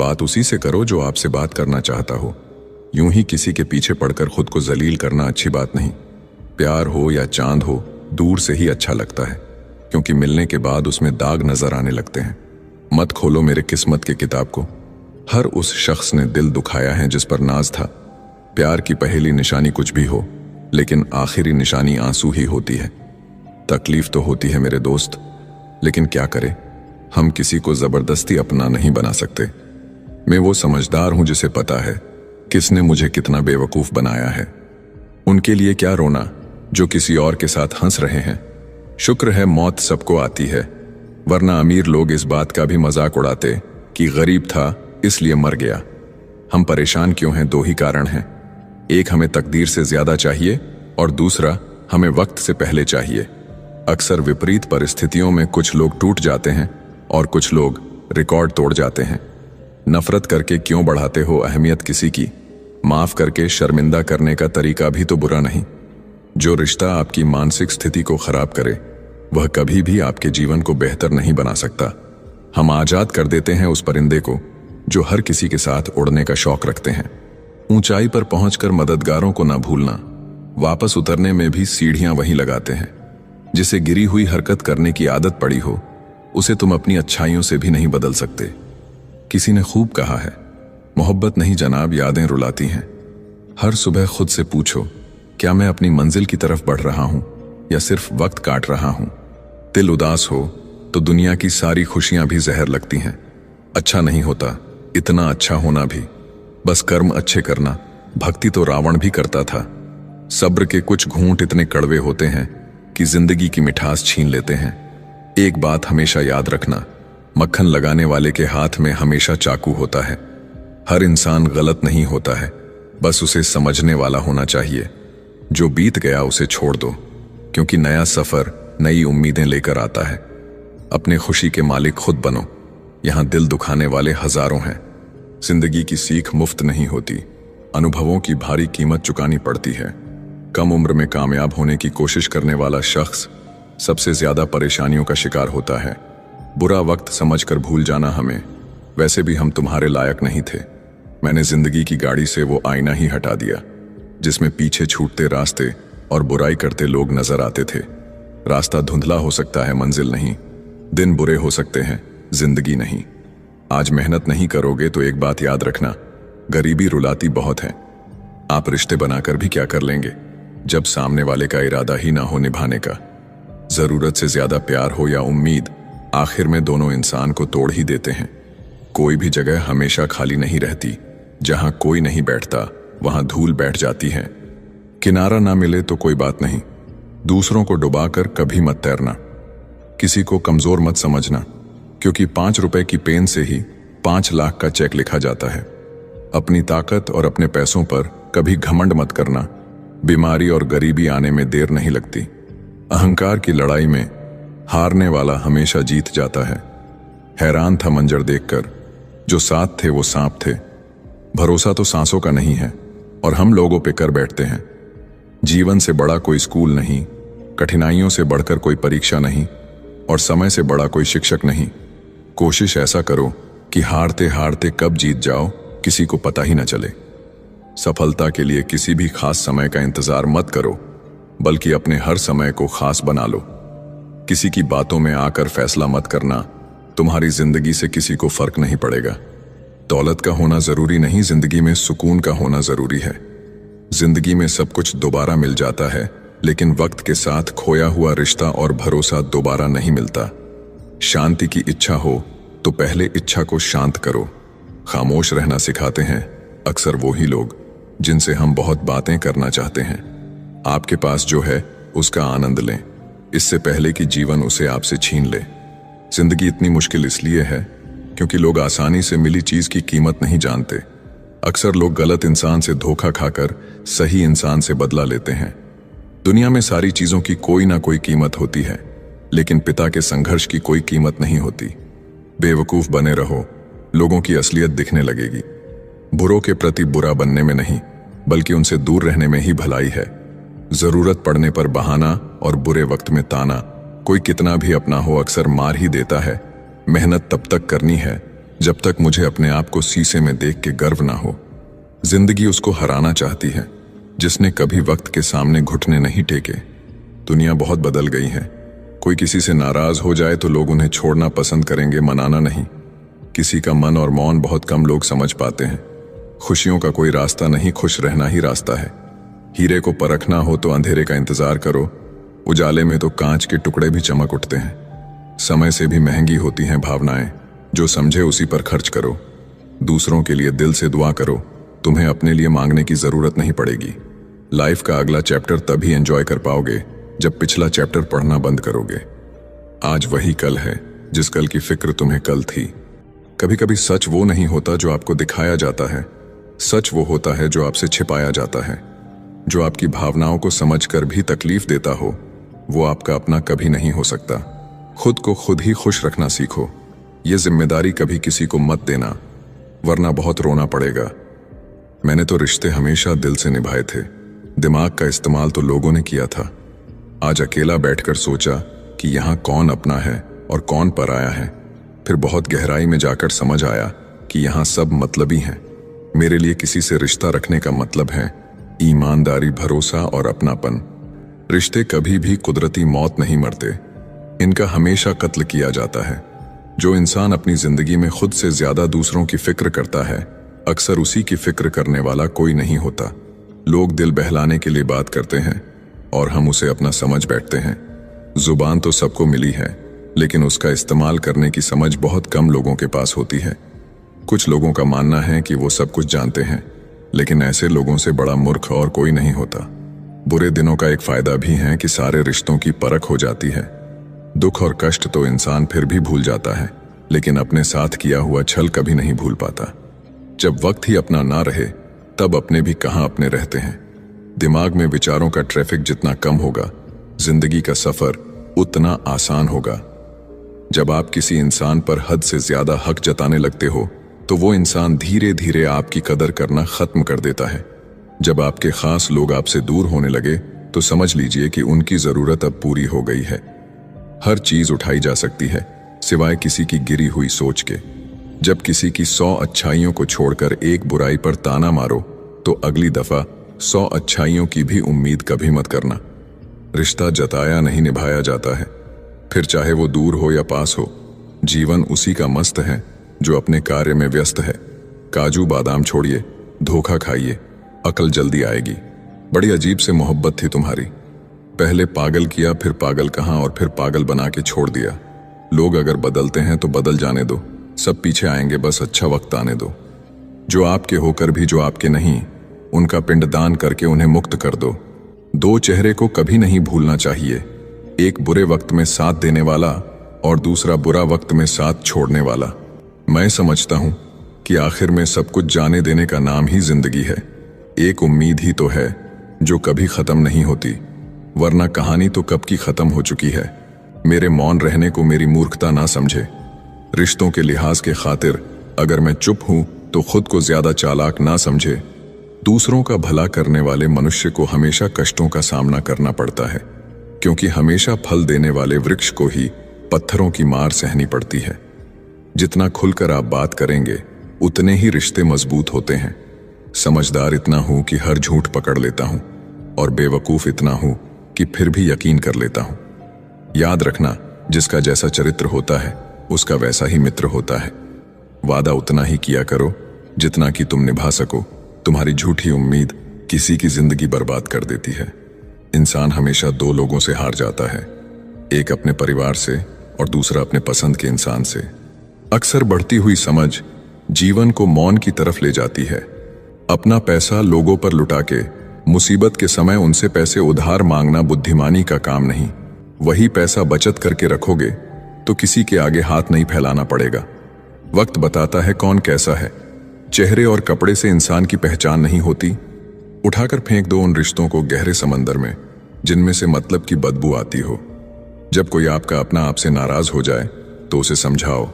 बात उसी से करो जो आपसे बात करना चाहता हो। यूं ही किसी के पीछे पड़कर खुद को जलील करना अच्छी बात नहीं। प्यार हो या चांद हो, दूर से ही अच्छा लगता है, क्योंकि मिलने के बाद उसमें दाग नजर आने लगते हैं। मत खोलो मेरे किस्मत की किताब को। हर उस शख्स ने दिल दुखाया है जिस पर नाज था। प्यार की पहली निशानी कुछ भी हो, लेकिन आखिरी निशानी आंसू ही होती है। तकलीफ तो होती है मेरे दोस्त, लेकिन क्या करें, हम किसी को जबरदस्ती अपना नहीं बना सकते। मैं वो समझदार हूं जिसे पता है किसने मुझे कितना बेवकूफ बनाया है। उनके लिए क्या रोना जो किसी और के साथ हंस रहे हैं। शुक्र है मौत सबको आती है, वरना अमीर लोग इस बात का भी मजाक उड़ाते कि गरीब था इसलिए मर गया। हम परेशान क्यों हैं? दो ही कारण हैं। एक, हमें तकदीर से ज्यादा चाहिए, और दूसरा, हमें वक्त से पहले चाहिए। अक्सर विपरीत परिस्थितियों में कुछ लोग टूट जाते हैं और कुछ लोग रिकॉर्ड तोड़ जाते हैं। नफरत करके क्यों बढ़ाते हो अहमियत किसी की? माफ करके शर्मिंदा करने का तरीका भी तो बुरा नहीं। जो रिश्ता आपकी मानसिक स्थिति को खराब करे, वह कभी भी आपके जीवन को बेहतर नहीं बना सकता। हम आजाद कर देते हैं उस परिंदे को जो हर किसी के साथ उड़ने का शौक रखते हैं। ऊंचाई पर पहुंचकर मददगारों को ना भूलना, वापस उतरने में भी सीढ़ियां वहीं लगाते हैं। जिसे गिरी हुई हरकत करने की आदत पड़ी हो, उसे तुम अपनी अच्छाइयों से भी नहीं बदल सकते। किसी ने खूब कहा है, मोहब्बत नहीं जनाब, यादें रुलाती हैं। हर सुबह खुद से पूछो, क्या मैं अपनी मंजिल की तरफ बढ़ रहा हूं या सिर्फ वक्त काट रहा हूं? दिल उदास हो तो दुनिया की सारी खुशियां भी जहर लगती हैं। अच्छा नहीं होता इतना अच्छा होना भी, बस कर्म अच्छे करना। भक्ति तो रावण भी करता था। सब्र के कुछ घूंट इतने कड़वे होते हैं कि जिंदगी की मिठास छीन लेते हैं। एक बात हमेशा याद रखना, मक्खन लगाने वाले के हाथ में हमेशा चाकू होता है। हर इंसान गलत नहीं होता है, बस उसे समझने वाला होना चाहिए। जो बीत गया उसे छोड़ दो, क्योंकि नया सफर नई उम्मीदें लेकर आता है। अपने खुशी के मालिक खुद बनो। यहां दिल दुखाने वाले हजारों हैं। जिंदगी की सीख मुफ्त नहीं होती, अनुभवों की भारी कीमत चुकानी पड़ती है। कम उम्र में कामयाब होने की कोशिश करने वाला शख्स सबसे ज्यादा परेशानियों का शिकार होता है। बुरा वक्त समझकर भूल जाना हमें, वैसे भी हम तुम्हारे लायक नहीं थे। मैंने जिंदगी की गाड़ी से वो आईना ही हटा दिया जिसमें पीछे छूटते रास्ते और बुराई करते लोग नजर आते थे। रास्ता धुंधला हो सकता है, मंजिल नहीं। दिन बुरे हो सकते हैं, जिंदगी नहीं। आज मेहनत नहीं करोगे तो एक बात याद रखना, गरीबी रुलाती बहुत है। आप रिश्ते बनाकर भी क्या कर लेंगे जब सामने वाले का इरादा ही ना हो निभाने का। जरूरत से ज्यादा प्यार हो या उम्मीद, आखिर में दोनों इंसान को तोड़ ही देते हैं। कोई भी जगह हमेशा खाली नहीं रहती। जहां कोई नहीं बैठता वहां धूल बैठ जाती है। किनारा ना मिले तो कोई बात नहीं, दूसरों को डुबाकर कभी मत तैरना। किसी को कमजोर मत समझना, क्योंकि 5 रुपए की पेन से ही 5 लाख का चेक लिखा जाता है। अपनी ताकत और अपने पैसों पर कभी घमंड मत करना। बीमारी और गरीबी आने में देर नहीं लगती। अहंकार की लड़ाई में हारने वाला हमेशा जीत जाता है। हैरान था मंजर देखकर, जो साथ थे वो सांप थे। भरोसा तो सांसों का नहीं है और हम लोगों पे कर बैठते हैं। जीवन से बड़ा कोई स्कूल नहीं, कठिनाइयों से बढ़कर कोई परीक्षा नहीं, और समय से बड़ा कोई शिक्षक नहीं। कोशिश ऐसा करो कि हारते हारते कब जीत जाओ किसी को पता ही न चले। सफलता के लिए किसी भी खास समय का इंतजार मत करो, बल्कि अपने हर समय को खास बना लो। किसी की बातों में आकर फैसला मत करना, तुम्हारी जिंदगी से किसी को फर्क नहीं पड़ेगा। दौलत का होना जरूरी नहीं, जिंदगी में सुकून का होना जरूरी है। जिंदगी में सब कुछ दोबारा मिल जाता है, लेकिन वक्त के साथ खोया हुआ रिश्ता और भरोसा दोबारा नहीं मिलता। शांति की इच्छा हो तो पहले इच्छा को शांत करो। खामोश रहना सिखाते हैं अक्सर वो ही लोग जिनसे हम बहुत बातें करना चाहते हैं। आपके पास जो है उसका आनंद लें, इससे पहले कि जीवन उसे आपसे छीन ले। जिंदगी इतनी मुश्किल इसलिए है क्योंकि लोग आसानी से मिली चीज की कीमत नहीं जानते। अक्सर लोग गलत इंसान से धोखा खाकर सही इंसान से बदला लेते हैं। दुनिया में सारी चीजों की कोई ना कोई कीमत होती है, लेकिन पिता के संघर्ष की कोई कीमत नहीं होती। बेवकूफ बने रहो, लोगों की असलियत दिखने लगेगी। बुरों के प्रति बुरा बनने में नहीं, बल्कि उनसे दूर रहने में ही भलाई है। जरूरत पड़ने पर बहाना और बुरे वक्त में ताना, कोई कितना भी अपना हो अक्सर मार ही देता है। मेहनत तब तक करनी है जब तक मुझे अपने आप को शीशे में देख के गर्व ना हो। जिंदगी उसको हराना चाहती है जिसने कभी वक्त के सामने घुटने नहीं टेके। दुनिया बहुत बदल गई है। कोई किसी से नाराज हो जाए तो लोग उन्हें छोड़ना पसंद करेंगे, मनाना नहीं। किसी का मन और मौन बहुत कम लोग समझ पाते हैं। खुशियों का कोई रास्ता नहीं, खुश रहना ही रास्ता है। हीरे को परखना हो तो अंधेरे का इंतजार करो, उजाले में तो कांच के टुकड़े भी चमक उठते हैं। समय से भी महंगी होती हैं भावनाएं, जो समझे उसी पर खर्च करो। दूसरों के लिए दिल से दुआ करो, तुम्हें अपने लिए मांगने की जरूरत नहीं पड़ेगी। लाइफ का अगला चैप्टर तभी एंजॉय कर पाओगे जब पिछला चैप्टर पढ़ना बंद करोगे। आज वही कल है जिस कल की फिक्र तुम्हें कल थी। कभी कभी सच वो नहीं होता जो आपको दिखाया जाता है, सच वो होता है जो आपसे छिपाया जाता है। जो आपकी भावनाओं को समझकर भी तकलीफ देता हो, वो आपका अपना कभी नहीं हो सकता। खुद को खुद ही खुश रखना सीखो। ये जिम्मेदारी कभी किसी को मत देना, वरना बहुत रोना पड़ेगा। मैंने तो रिश्ते हमेशा दिल से निभाए थे, दिमाग का इस्तेमाल तो लोगों ने किया था। आज अकेला बैठकर सोचा कि यहाँ कौन अपना है और कौन पराया है। फिर बहुत गहराई में जाकर समझ आया कि यहाँ सब मतलबी हैं। मेरे लिए किसी से रिश्ता रखने का मतलब है ईमानदारी, भरोसा और अपनापन। रिश्ते कभी भी कुदरती मौत नहीं मरते, इनका हमेशा कत्ल किया जाता है। जो इंसान अपनी जिंदगी में खुद से ज्यादा दूसरों की फिक्र करता है, अक्सर उसी की फिक्र करने वाला कोई नहीं होता। लोग दिल बहलाने के लिए बात करते हैं और हम उसे अपना समझ बैठते हैं। जुबान तो सबको मिली है, लेकिन उसका इस्तेमाल करने की समझ बहुत कम लोगों के पास होती है। कुछ लोगों का मानना है कि वो सब कुछ जानते हैं, लेकिन ऐसे लोगों से बड़ा मूर्ख और कोई नहीं होता। बुरे दिनों का एक फायदा भी है कि सारे रिश्तों की परख हो जाती है। दुख और कष्ट तो इंसान फिर भी भूल जाता है, लेकिन अपने साथ किया हुआ छल कभी नहीं भूल पाता। जब वक्त ही अपना ना रहे, तब अपने भी कहां अपने रहते हैं। दिमाग में विचारों का ट्रैफिक जितना कम होगा, जिंदगी का सफर उतना आसान होगा। जब आप किसी इंसान पर हद से ज्यादा हक जताने लगते हो, तो वो इंसान धीरे धीरे आपकी कदर करना खत्म कर देता है। जब आपके खास लोग आपसे दूर होने लगे, तो समझ लीजिए कि उनकी जरूरत अब पूरी हो गई है। हर चीज उठाई जा सकती है, सिवाय किसी की गिरी हुई सोच के। जब किसी की 100 अच्छाइयों को छोड़कर एक बुराई पर ताना मारो, तो अगली दफा 100 अच्छाइयों की भी उम्मीद कभी मत करना। रिश्ता जताया नहीं, निभाया जाता है। फिर चाहे वो दूर हो या पास हो, जीवन उसी का मस्त है जो अपने कार्य में व्यस्त है। काजू बादाम छोड़िए, धोखा खाइए, अकल जल्दी आएगी। बड़ी अजीब से मोहब्बत थी तुम्हारी। पहले पागल किया, फिर पागल कहाँ और फिर पागल बना के छोड़ दिया। लोग अगर बदलते हैं तो बदल जाने दो, सब पीछे आएंगे, बस अच्छा वक्त आने दो। जो आपके होकर भी जो आपके नहीं, उनका पिंडदान करके उन्हें मुक्त कर दो। दो चेहरे को कभी नहीं भूलना चाहिए, एक बुरे वक्त में साथ देने वाला और दूसरा बुरा वक्त में साथ छोड़ने वाला। मैं समझता हूं कि आखिर में सब कुछ जाने देने का नाम ही जिंदगी है। एक उम्मीद ही तो है जो कभी खत्म नहीं होती, वरना कहानी तो कब की खत्म हो चुकी है। मेरे मौन रहने को मेरी मूर्खता ना समझे। रिश्तों के लिहाज के खातिर अगर मैं चुप हूं तो खुद को ज्यादा चालाक ना समझे। दूसरों का भला करने वाले मनुष्य को हमेशा कष्टों का सामना करना पड़ता है, क्योंकि हमेशा फल देने वाले वृक्ष को ही पत्थरों की मार सहनी पड़ती है। जितना खुलकर आप बात करेंगे, उतने ही रिश्ते मजबूत होते हैं। समझदार इतना हूं कि हर झूठ पकड़ लेता हूं, और बेवकूफ इतना हूं कि फिर भी यकीन कर लेता हूं। याद रखना, जिसका जैसा चरित्र होता है, उसका वैसा ही मित्र होता है। वादा उतना ही किया करो जितना कि तुम निभा सको। तुम्हारी झूठी उम्मीद किसी की जिंदगी बर्बाद कर देती है। इंसान हमेशा दो लोगों से हार जाता है, एक अपने परिवार से और दूसरा अपने पसंद के इंसान से। अक्सर बढ़ती हुई समझ जीवन को मौन की तरफ ले जाती है। अपना पैसा लोगों पर लुटा के मुसीबत के समय उनसे पैसे उधार मांगना बुद्धिमानी का काम नहीं। वही पैसा बचत करके रखोगे तो किसी के आगे हाथ नहीं फैलाना पड़ेगा। वक्त बताता है कौन कैसा है। चेहरे और कपड़े से इंसान की पहचान नहीं होती। उठाकर फेंक दो उन रिश्तों को गहरे समंदर में जिनमें से मतलब की बदबू आती हो। जब कोई आपका अपना आपसे नाराज हो जाए तो उसे समझाओ,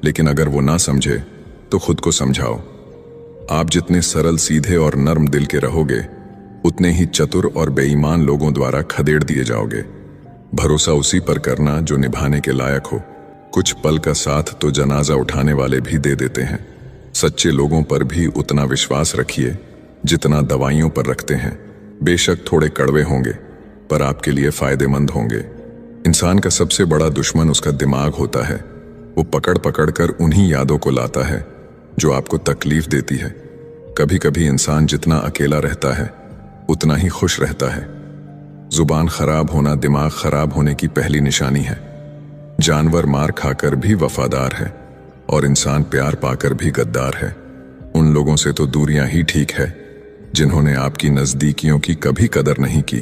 लेकिन अगर वो ना समझे तो खुद को समझाओ। आप जितने सरल, सीधे और नर्म दिल के रहोगे, उतने ही चतुर और बेईमान लोगों द्वारा खदेड़ दिए जाओगे। भरोसा उसी पर करना जो निभाने के लायक हो। कुछ पल का साथ तो जनाजा उठाने वाले भी दे देते हैं। सच्चे लोगों पर भी उतना विश्वास रखिए जितना दवाइयों पर रखते हैं। बेशक थोड़े कड़वे होंगे, पर आपके लिए फायदेमंद होंगे। इंसान का सबसे बड़ा दुश्मन उसका दिमाग होता है। वो पकड़ पकड़ कर उन्हीं यादों को लाता है जो आपको तकलीफ देती है। कभी कभी इंसान जितना अकेला रहता है उतना ही खुश रहता है। जुबान खराब होना दिमाग खराब होने की पहली निशानी है। जानवर मार खाकर भी वफादार है और इंसान प्यार पाकर भी गद्दार है। उन लोगों से तो दूरियां ही ठीक है जिन्होंने आपकी नजदीकियों की कभी कदर नहीं की।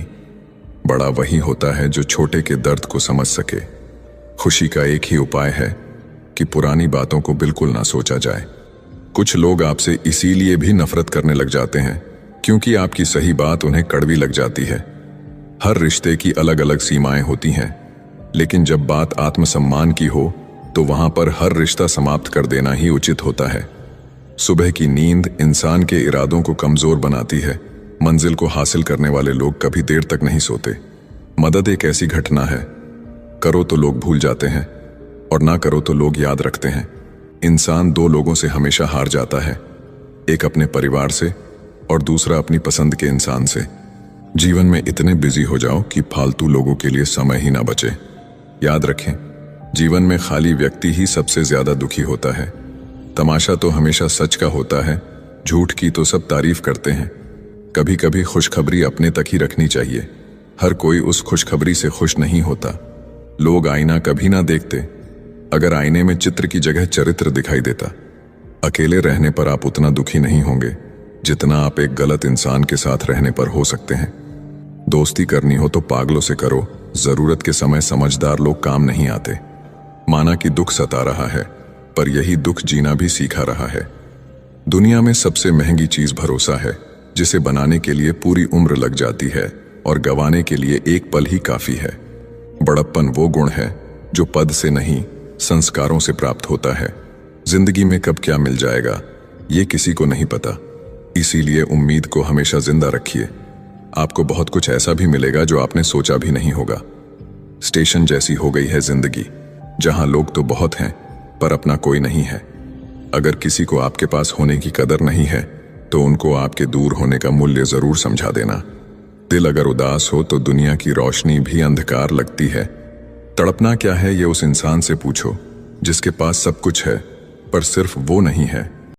बड़ा वही होता है जो छोटे के दर्द को समझ सके। खुशी का एक ही उपाय है कि पुरानी बातों को बिल्कुल ना सोचा जाए। कुछ लोग आपसे इसीलिए भी नफरत करने लग जाते हैं क्योंकि आपकी सही बात उन्हें कड़वी लग जाती है। हर रिश्ते की अलग अलग सीमाएं होती हैं, लेकिन जब बात आत्मसम्मान की हो तो वहां पर हर रिश्ता समाप्त कर देना ही उचित होता है। सुबह की नींद इंसान के इरादों को कमजोर बनाती है। मंजिल को हासिल करने वाले लोग कभी देर तक नहीं सोते। मदद एक ऐसी घटना है, करो तो लोग भूल जाते हैं और ना करो तो लोग याद रखते हैं। इंसान दो लोगों से हमेशा हार जाता है, एक अपने परिवार से और दूसरा अपनी पसंद के इंसान से। जीवन में इतने बिजी हो जाओ कि फालतू लोगों के लिए समय ही ना बचे। याद रखें, जीवन में खाली व्यक्ति ही सबसे ज्यादा दुखी होता है। तमाशा तो हमेशा सच का होता है, झूठ की तो सब तारीफ करते हैं। कभी कभी खुशखबरी अपने तक ही रखनी चाहिए। हर कोई उस खुशखबरी से खुश नहीं होता। लोग आईना कभी ना देखते, अगर आईने में चित्र की जगह चरित्र दिखाई देता। अकेले रहने पर आप उतना दुखी नहीं होंगे जितना आप एक गलत इंसान के साथ रहने पर हो सकते हैं। दोस्ती करनी हो तो पागलों से करो, जरूरत के समय समझदार लोग काम नहीं आते। माना कि दुख सता रहा है, पर यही दुख जीना भी सीखा रहा है। दुनिया में सबसे महंगी चीज भरोसा है, जिसे बनाने के लिए पूरी उम्र लग जाती है और गंवाने के लिए एक पल ही काफी है। बड़प्पन वो गुण है जो पद से नहीं, संस्कारों से प्राप्त होता है। जिंदगी में कब क्या मिल जाएगा ये किसी को नहीं पता, इसीलिए उम्मीद को हमेशा जिंदा रखिए। आपको बहुत कुछ ऐसा भी मिलेगा जो आपने सोचा भी नहीं होगा। स्टेशन जैसी हो गई है जिंदगी, जहां लोग तो बहुत हैं पर अपना कोई नहीं है। अगर किसी को आपके पास होने की कदर नहीं है तो उनको आपके दूर होने का मूल्य जरूर समझा देना। दिल अगर उदास हो तो दुनिया की रोशनी भी अंधकार लगती है। तड़पना क्या है ये उस इंसान से पूछो जिसके पास सब कुछ है पर सिर्फ वो नहीं है।